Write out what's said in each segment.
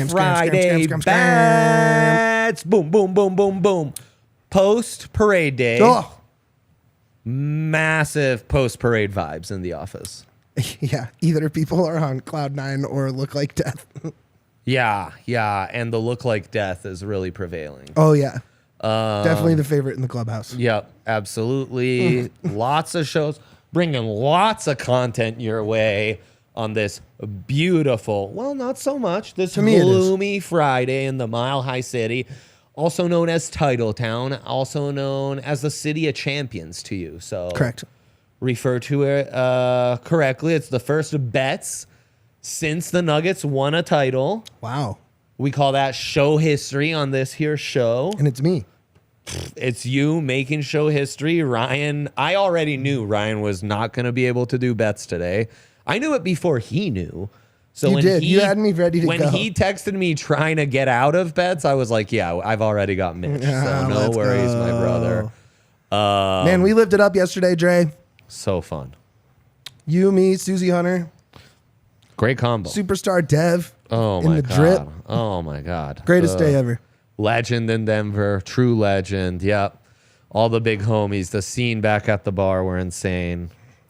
Friday bets. Boom, boom, boom, boom, boom. Post parade day. Oh. Massive post parade vibes in the office. Yeah, either people are on cloud nine or look like death. Yeah, and the look like death is really prevailing. Oh yeah, definitely the favorite in the clubhouse. Yep, absolutely. Lots of shows, bringing lots of content your way on this beautiful, well, not so much, this gloomy Friday in the Mile High City, also known as Title Town, also known as the City of Champions to you. So correct. Refer to it correctly. It's the first bets since the Nuggets won a title. Wow. We call that show history on this here show. And it's me. It's you making show history. Ryan, I already knew Ryan was not going to be able to do bets today. I knew it before he knew. So you did. You had me ready to go. When he texted me trying to get out of bets, I was like, yeah, I've already got Mitch. So no worries, my brother. Man, we lived it up yesterday, Dre. So fun. You, me, Susie Hunter. Great combo. Superstar Dev. Oh, in my the God. drip. Oh, my God. Greatest day ever. Legend in Denver. True legend. Yep. All the big homies. The scene back at the bar were insane.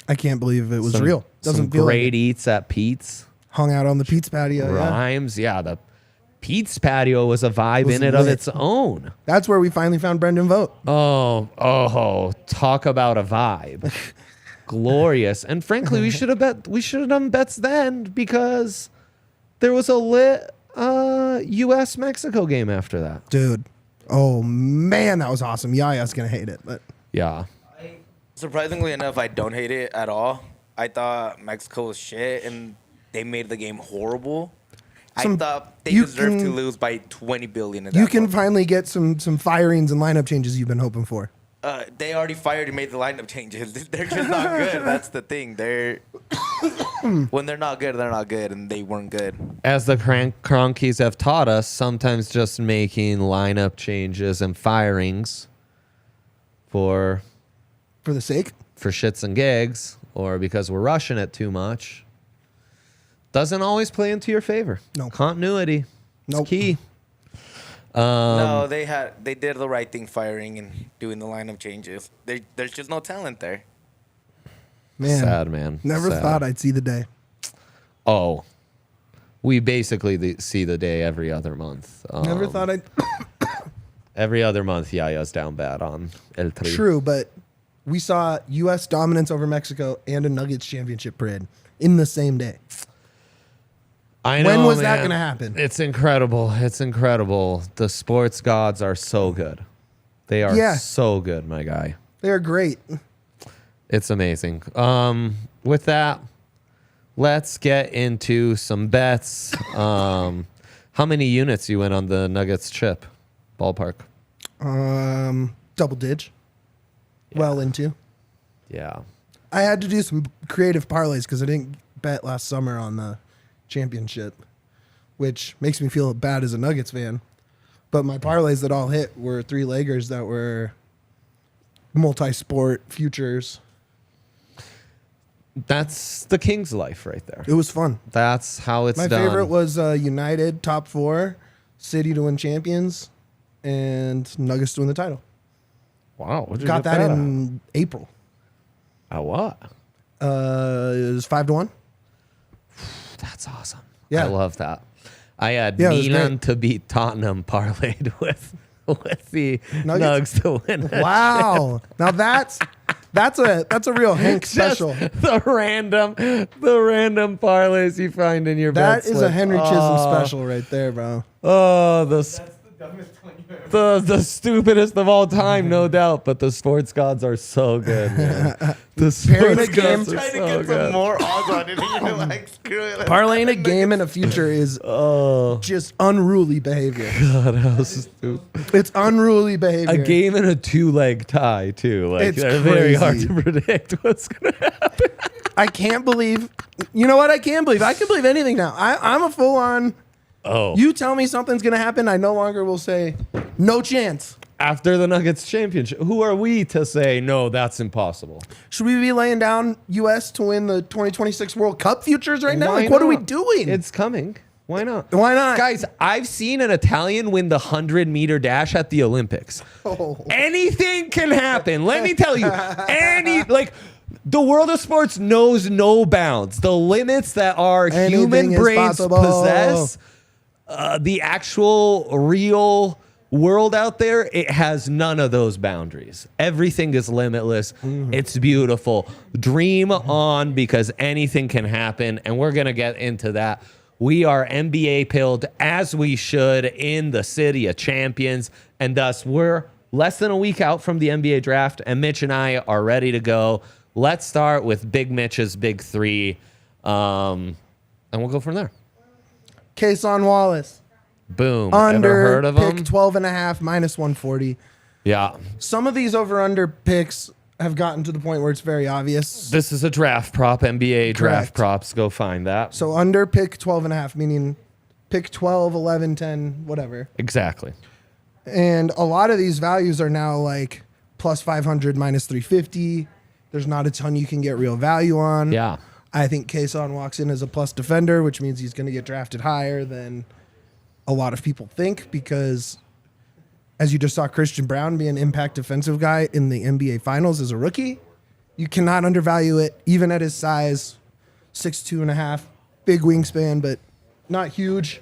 I can't believe it was real. Doesn't feel great like eats at Pete's. Hung out on the Pete's patio. Rhymes. Yeah, the Pete's patio was a vibe in it of its own. That's where we finally found Brendan Vogt. Oh, talk about a vibe. Glorious. And frankly, we should have done bets then because there was a lit US-Mexico game after that. Dude. Oh man, that was awesome. Yaya's gonna hate it, but yeah. Surprisingly enough, I don't hate it at all. I thought Mexico was shit and they made the game horrible. I thought they deserved to lose by 20 billion. You can finally get some firings and lineup changes you've been hoping for. They already fired and made the lineup changes. They're just not good. That's the thing. When they're not good, and they weren't good. As the Cronkies have taught us, sometimes just making lineup changes and firings for the sake? For shits and gigs, or because we're rushing it too much, doesn't always play into your favor. No. Continuity. Nope. It's key. No, they did the right thing firing and doing the lineup changes. There's just no talent there. Man. Sad, man. Never Sad. thought I'd see the day. Oh. We basically see the day every other month. Never thought I'd... Every other month, Yaya's down bad on El Tri. True, but we saw U.S. dominance over Mexico and a Nuggets championship parade in the same day. I know, when was man. that going to happen? It's incredible. It's incredible. The sports gods are so good. They are so good, my guy. They're great. It's amazing. With that, let's get into some bets. How many units you went on the Nuggets trip? Ballpark. Double dig. Yeah. Well into. Yeah. I had to do some creative parlays because I didn't bet last summer on the championship, which makes me feel bad as a Nuggets fan. But my parlays that all hit were 3-leggers that were multi-sport futures. That's the King's life right there. It was fun. That's how it's done. My favorite was United top 4, City to win champions, and Nuggets to win the title. Wow. What'd you Got get that in April. At what? It was 5-1. That's awesome. Yeah. I love that. I had Yeah, Milan to beat Tottenham parlayed with the Nuggets to win. Wow. Now that's a real Hank special. The random parlays you find in your That bet is slip. a Henry Chisholm special right there, bro. Oh, the stupidest of all time, no doubt. But the sports gods are so good, man. The sports gods are Trying to so get some good. more odds on it, and you're like, screw it. Parlaying a game in a future is just unruly behavior. God, how stupid. It's unruly behavior. A game in a 2-leg tie too. Like It's they're very hard crazy. to predict what's gonna happen. I can't believe. You know what? I can believe. I can believe anything now. I'm a full on. Oh, You tell me something's gonna happen, I no longer will say no chance. after the Nuggets championship, who are we to say no? That's impossible. Should we be laying down U.S. to win the 2026 World Cup futures right now? Why Like, what are we not? doing? It's coming. Why not? Why not? Guys, I've seen an Italian win the 100-meter dash at the Olympics. Oh. Anything can happen. Let me tell you. The world of sports knows no bounds. The limits that our Anything human is brains possible. possess, the actual real world out there, it has none of those boundaries. Everything is limitless. It's beautiful. Dream on, because anything can happen, and we're going to get into that. We are NBA pilled, as we should, in the city of champions, and thus we're less than a week out from the NBA draft, and Mitch and I are ready to go. Let's start with Big Mitch's Big Three, and we'll go from there. Kason Wallace. Boom. Under Ever heard of pick him? 12.5 minus 140. Yeah. Some of these over/under picks have gotten to the point where it's very obvious. This is a draft prop. NBA draft Correct. props. Go find that. So under pick 12.5, meaning pick 12, 11, 10, whatever. Exactly. And a lot of these values are now like plus 500, minus 350. There's not a ton you can get real value on. Yeah. I think Kason walks in as a plus defender, which means he's going to get drafted higher than a lot of people think, because as you just saw Christian Brown be an impact defensive guy in the NBA Finals as a rookie, you cannot undervalue it, even at his size, 6'2.5", big wingspan, but not huge.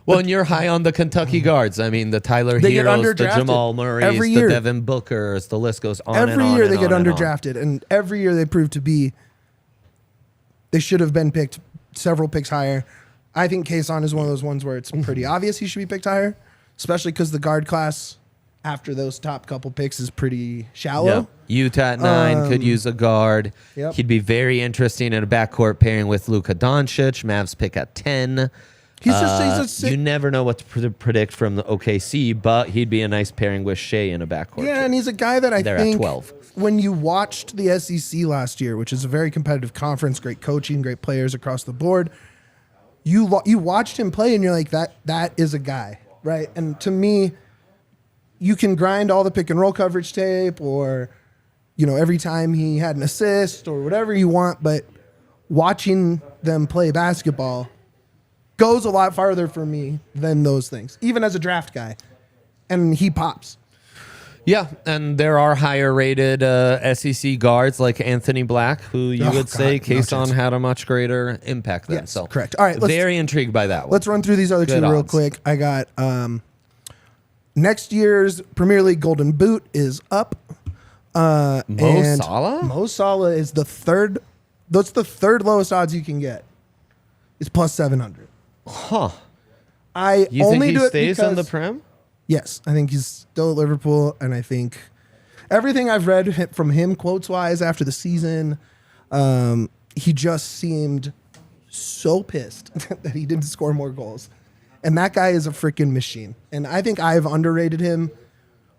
Well, and you're high on the Kentucky guards. I mean, the Tyler They get Heroes, the underdrafted Jamal Murrays, every the year. Devin Bookers, the list goes on Every and on year and they get on and on. underdrafted, and every year they prove to be, they should have been picked several picks higher. I think Kason is one of those ones where it's pretty obvious he should be picked higher, especially because the guard class after those top couple picks is pretty shallow. Yep. Utah at 9 could use a guard. Yep. He'd be very interesting in a backcourt pairing with Luka Doncic. Mavs pick at 10. He's a sick. You never know what to predict from the OKC, but he'd be a nice pairing with Shea in a backcourt. Yeah, and he's a guy that I They're think at 12. when you watched the SEC last year, which is a very competitive conference, great coaching, great players across the board, you watched him play and you're like, that is a guy, right? And to me, you can grind all the pick and roll coverage tape, or every time he had an assist or whatever you want, but watching them play basketball goes a lot farther for me than those things, even as a draft guy. And he pops. Yeah, and there are higher rated SEC guards like Anthony Black, who you would say Kason had a much greater impact than. Yes, So correct. All right, very intrigued by that one. Let's run through these other Good two real odds. quick. I got next year's Premier League Golden Boot is up. Mo and Salah? Mo Salah is the third. That's the third lowest odds you can get. It's plus 700. Huh. I You only think do he it stays because on the Prem? yes, I think he's still at Liverpool, and I think everything I've read from him quotes wise after the season, he just seemed so pissed that he didn't score more goals. And that guy is a freaking machine. And I think I've underrated him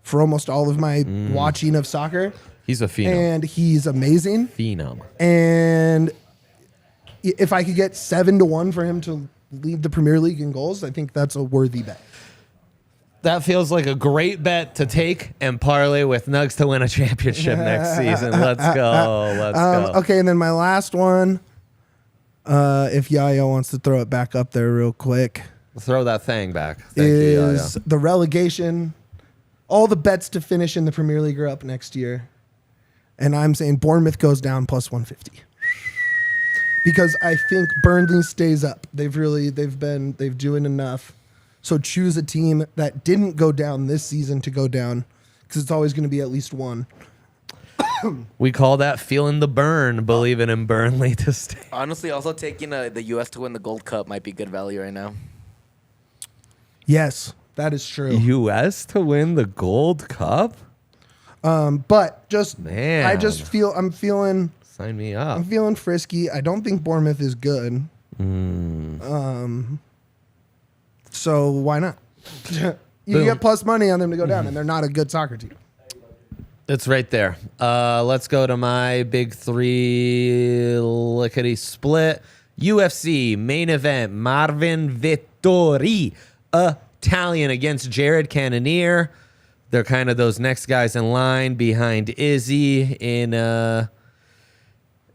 for almost all of my watching of soccer. He's a phenom. And he's amazing. Phenom. And if I could get 7-1 for him to lead the Premier League in goals, I think that's a worthy bet. That feels like a great bet to take and parlay with Nugs to win a championship next season. Let's go. Let's go. Okay, and then my last one, if Yaya wants to throw it back up there real quick, Throw that thing back. Thank is you, the relegation. All the bets to finish in the Premier League are up next year. And I'm saying Bournemouth goes down plus 150. Because I think Burnley stays up. They've doing enough. So choose a team that didn't go down this season to go down, because it's always going to be at least one. We call that feeling the burn, believing in Burnley to stay. Honestly, also taking the U.S. to win the Gold Cup might be good value right now. Yes, that is true. U.S. to win the Gold Cup? But just Man. I'm feeling Sign me up. frisky. I don't think Bournemouth is good. So why not? You Boom. get plus money on them to go down, and they're not a good soccer team. It's right there. Let's go to my big three lickety split. UFC main event, Marvin Vettori, Italian against Jared Cannonier. They're kind of those next guys in line behind Izzy in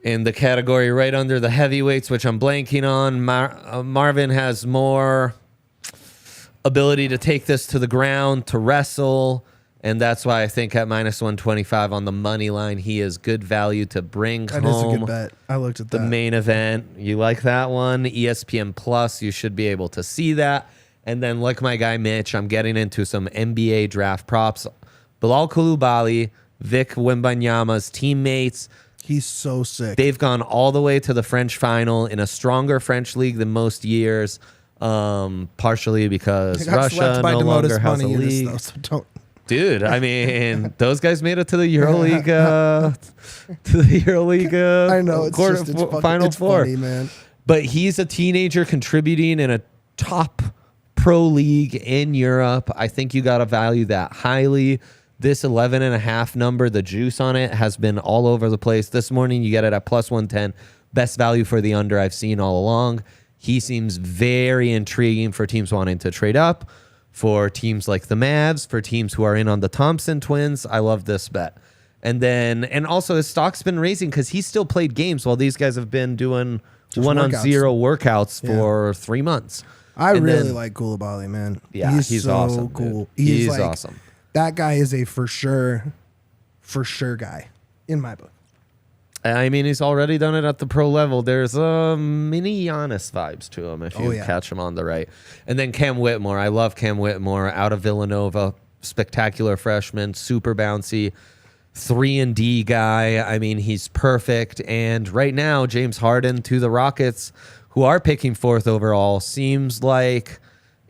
in the category right under the heavyweights, which I'm blanking on. Marvin has more ability to take this to the ground, to wrestle, and that's why I think at -125 on the money line, he is good value to bring home. That is a good bet. I looked at the main event. You like that one? ESPN Plus, you should be able to see that. And then, like my guy Mitch, I'm getting into some NBA draft props. Bilal Coulibaly, Vic Wembanyama's teammates. He's so sick. They've gone all the way to the French final in a stronger French league than most years, partially because Russia no longer has a league. Though, so don't. Dude, I mean, those guys made it to the EuroLeague, I know it's Final Four. Funny, man. But he's a teenager contributing in a top pro league in Europe. I think you got to value that highly. This 11.5 number, the juice on it has been all over the place. This morning, you get it at +110. Best value for the under I've seen all along. He seems very intriguing for teams wanting to trade up, for teams like the Mavs, for teams who are in on the Thompson twins. I love this bet. And also his stock's been raising because he still played games while these guys have been doing Just 1-on-0 workouts for 3 months. I really like Coulibaly, man. Yeah, he's so awesome. Cool. Dude. He's like, awesome. That guy is a for sure guy in my book. I mean, he's already done it at the pro level. There's mini Giannis vibes to him if you catch him on the right. And then Cam Whitmore. I love Cam Whitmore out of Villanova. Spectacular freshman, super bouncy, 3-and-D guy. I mean, he's perfect. And right now, James Harden to the Rockets, who are picking 4th overall, seems like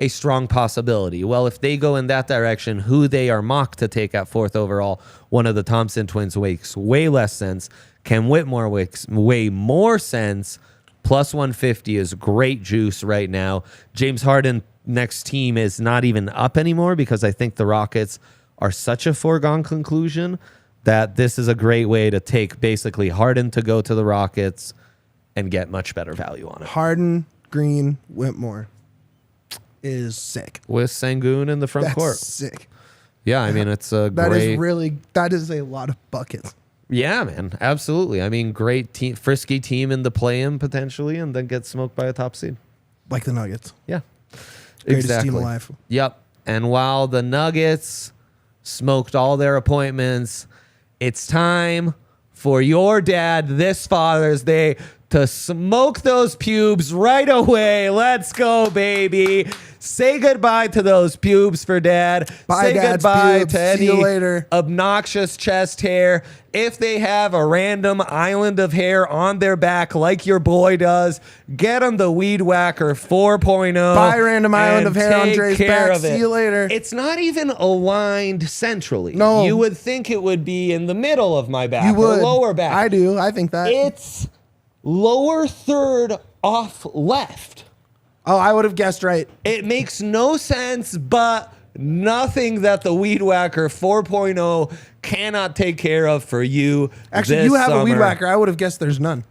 a strong possibility. Well, if they go in that direction, who they are mocked to take at 4th overall, one of the Thompson twins makes way less sense. Cam Whitmore makes way more sense. +150 is great juice right now. James Harden next team is not even up anymore because I think the Rockets are such a foregone conclusion that this is a great way to take basically Harden to go to the Rockets and get much better value on it. Harden, Green, Whitmore is sick. With Sengun in the front court. Sick. Yeah, I mean, it's a that is a lot of buckets. Yeah, man, absolutely. I mean, great team, frisky team in the play-in potentially, and then get smoked by a top seed. Like the Nuggets. Yeah, Greatest exactly. team alive. Yep. And while the Nuggets smoked all their appointments, it's time for your dad this Father's Day to smoke those pubes right away. Let's go, baby. Say goodbye to those pubes for Dad. Bye, Say Dad's goodbye pubes. to any See you later. obnoxious chest hair. If they have a random island of hair on their back like your boy does, get them the Weed Whacker 4.0. Bye, random island of hair on take Dre's care back. of it. See you later. It's not even aligned centrally. No. You would think it would be in the middle of my back You would. or lower back. I do. I think that. It's lower third off left. Oh, I would have guessed right. It makes no sense, but nothing that the Weed Whacker 4.0 cannot take care of for you. Actually, this you have a Weed summer. Whacker. I would have guessed there's none.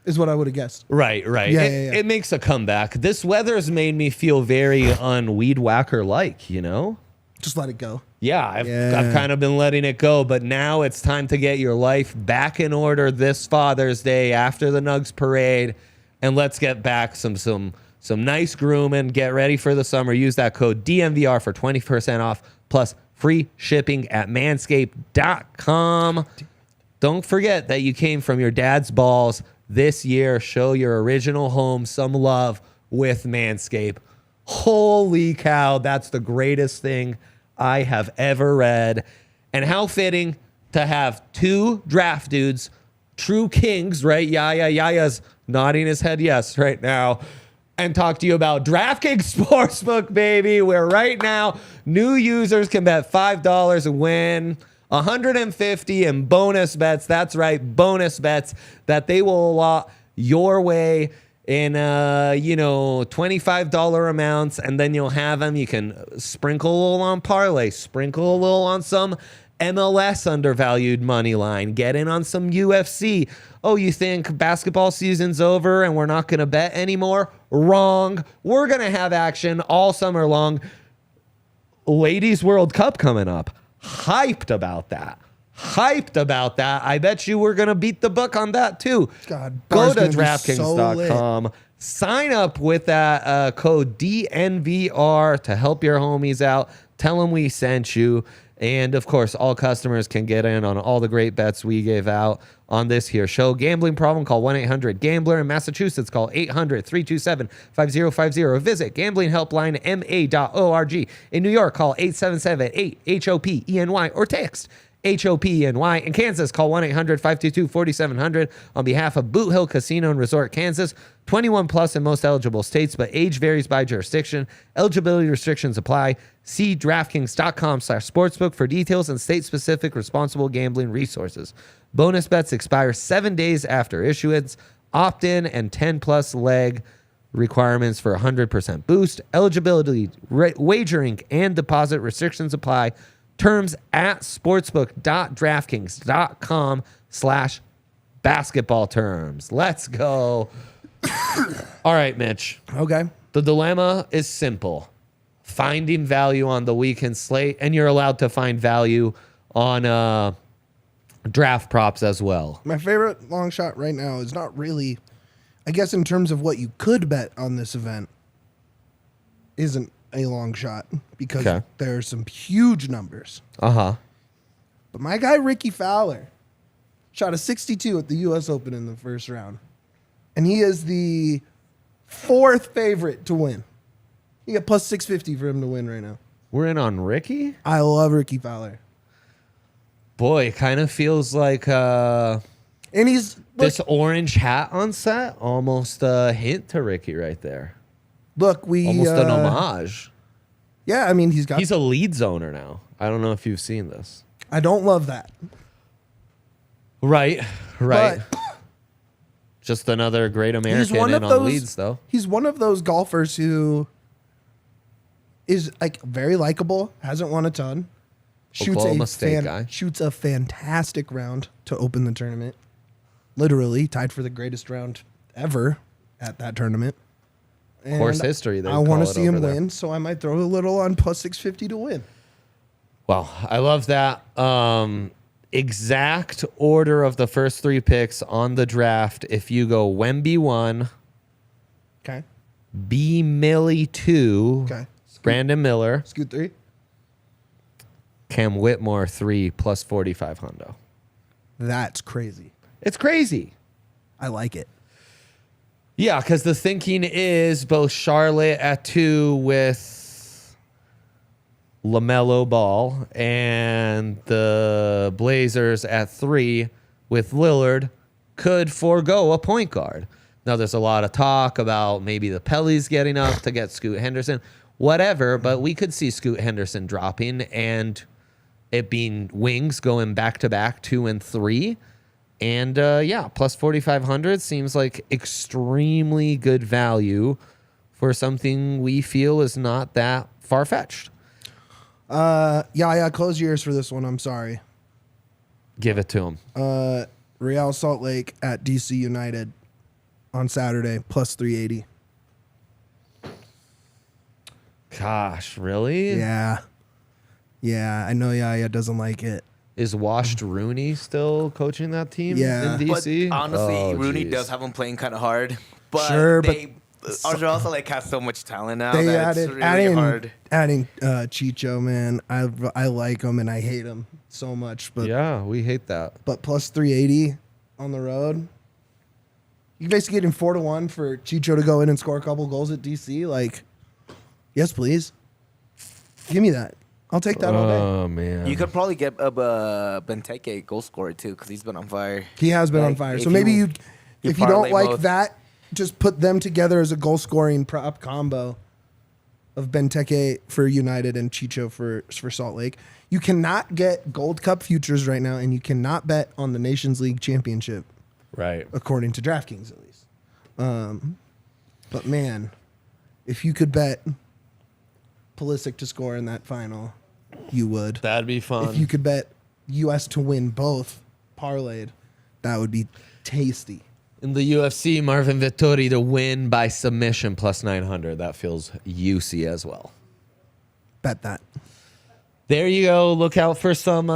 Is what I would have guessed. Right. Yeah, It makes a comeback. This weather's made me feel very un-Weed Whacker-like, you know? Just let it go. Yeah, I've kind of been letting it go, but now it's time to get your life back in order this Father's Day after the Nugs parade, and let's get back some nice grooming. Get ready for the summer. Use that code DNVR for 20% off plus free shipping at manscaped.com. Don't forget that you came from your dad's balls this year. Show your original home some love with Manscaped. Holy cow, that's the greatest thing I have ever read. And how fitting to have two draft dudes, true kings, right? Yaya's nodding his head yes right now. And talk to you about DraftKings Sportsbook, baby, where right now new users can bet $5 and win $150 in bonus bets. That's right, bonus bets that they will allot your way in $25 amounts, and then you'll have them. You can sprinkle a little on parlay, sprinkle a little on some MLS undervalued money line, get in on some UFC. Oh, you think basketball season's over and we're not going to bet anymore? Wrong. We're going to have action all summer long. Ladies World Cup coming up. Hyped about that. hyped about that. I bet you we're going to beat the book on that too. God, go bar's to gonna be so DraftKings.com. Sign up with that code DNVR to help your homies out. Tell them we sent you. And, of course, all customers can get in on all the great bets we gave out on this here show. Gambling problem, call 1-800-GAMBLER. In Massachusetts, call 800-327-5050. Visit gamblinghelplinema.org. In New York, call 877-8-HOPENY or text HOPENY. In Kansas, call 1-800-522-4700 on behalf of Boot Hill Casino and Resort, Kansas. 21 plus in most eligible states, but age varies by jurisdiction. Eligibility restrictions apply. See DraftKings.com/sportsbook for details and state-specific responsible gambling resources. Bonus bets expire 7 days after issuance. Opt-in and 10-plus leg requirements for 100% boost. Eligibility, wagering, and deposit restrictions apply. Terms at sportsbook.draftkings.com/basketball terms. Let's go. All right, Mitch. Okay. The dilemma is simple. Finding value on the weekend slate, and you're allowed to find value on draft props as well. My favorite long shot right now is not really, I guess in terms of what you could bet on this event, isn't a long shot because there are some huge numbers. Uh-huh. But my guy Ricky Fowler shot a 62 at the U.S. Open in the first round. And he is the 4th favorite to win. You get plus 650 for him to win right now. We're in on Ricky? I love Ricky Fowler. Boy, it kind of feels like and he's this orange hat on set, almost a hint to Ricky right there. Look, we almost an homage. Yeah, I mean he's a lead owner now. I don't know if you've seen this. I don't love that. Right. But just another great American in on leads, though. He's one of those golfers who is like very likable, hasn't won a ton, shoots a fantastic round to open the tournament. Literally tied for the greatest round ever at that tournament. And course history. I want to see him win, so I might throw a little on plus 650 to win. Well, I love that. Exact order of the first 3 picks on the draft. If you go Wemby 1, okay, B Millie 2, okay, Brandon Miller, Scoot 3, Cam Whitmore 3 plus 4,500. That's crazy. It's crazy. I like it. Yeah, because the thinking is both Charlotte at 2 with LaMelo Ball and the Blazers at 3 with Lillard could forego a point guard. Now, there's a lot of talk about maybe the Pellies getting up to get Scoot Henderson, whatever, but we could see Scoot Henderson dropping and it being wings going back-to-back 2 and 3. And, plus 4,500 seems like extremely good value for something we feel is not that far-fetched. Close your ears for this one. I'm sorry. Give it to him. Real Salt Lake at DC United on Saturday, plus 380. Gosh, really? Yeah. I know Yaya doesn't like it. Is Washed Rooney still coaching that team in DC? But honestly, Rooney does have him playing kind of hard. But sure, also like has so much talent now they that it's really hard. Adding Chicho, man, I like him and I hate him so much. But yeah, we hate that. But plus 380 on the road, you basically getting 4-1 for Chicho to go in and score a couple goals at DC. Like, yes, please, give me that. I'll take that all day. Oh man, you could probably get Benteke goal scorer too because he's been on fire. He has been on fire. So maybe if you don't like both, that, just put them together as a goal scoring prop combo of Benteke for United and Chicho for Salt Lake. You cannot get Gold Cup futures right now, and you cannot bet on the Nations League Championship. Right, according to DraftKings at least. But man, if you could bet Pulisic to score in that final, you would. That'd be fun. If you could bet U.S. to win both parlayed, that would be tasty. In the UFC, Marvin Vettori to win by submission plus 900. That feels juicy as well. Bet that. there you go. Look out for some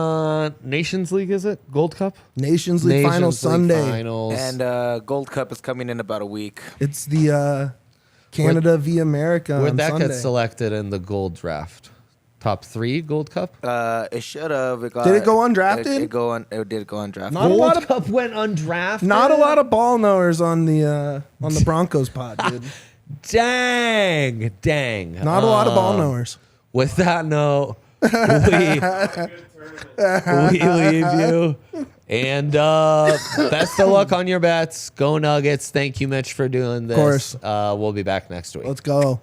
Nations League, is it? Gold Cup? Nations League final Sunday. Finals. And Gold Cup is coming in about a week. It's the Canada v America Where'd on that Sunday. get selected in the gold draft? Top 3 Gold Cup? It should have. Did it go undrafted? It did go undrafted. Not a lot Gold of- Cup went undrafted? Not a lot of ball knowers on the Broncos pod, dude. Dang. Not a lot of ball knowers. With that note, we leave you. And best of luck on your bets. Go Nuggets. Thank you, Mitch, for doing this. Of course. We'll be back next week. Let's go.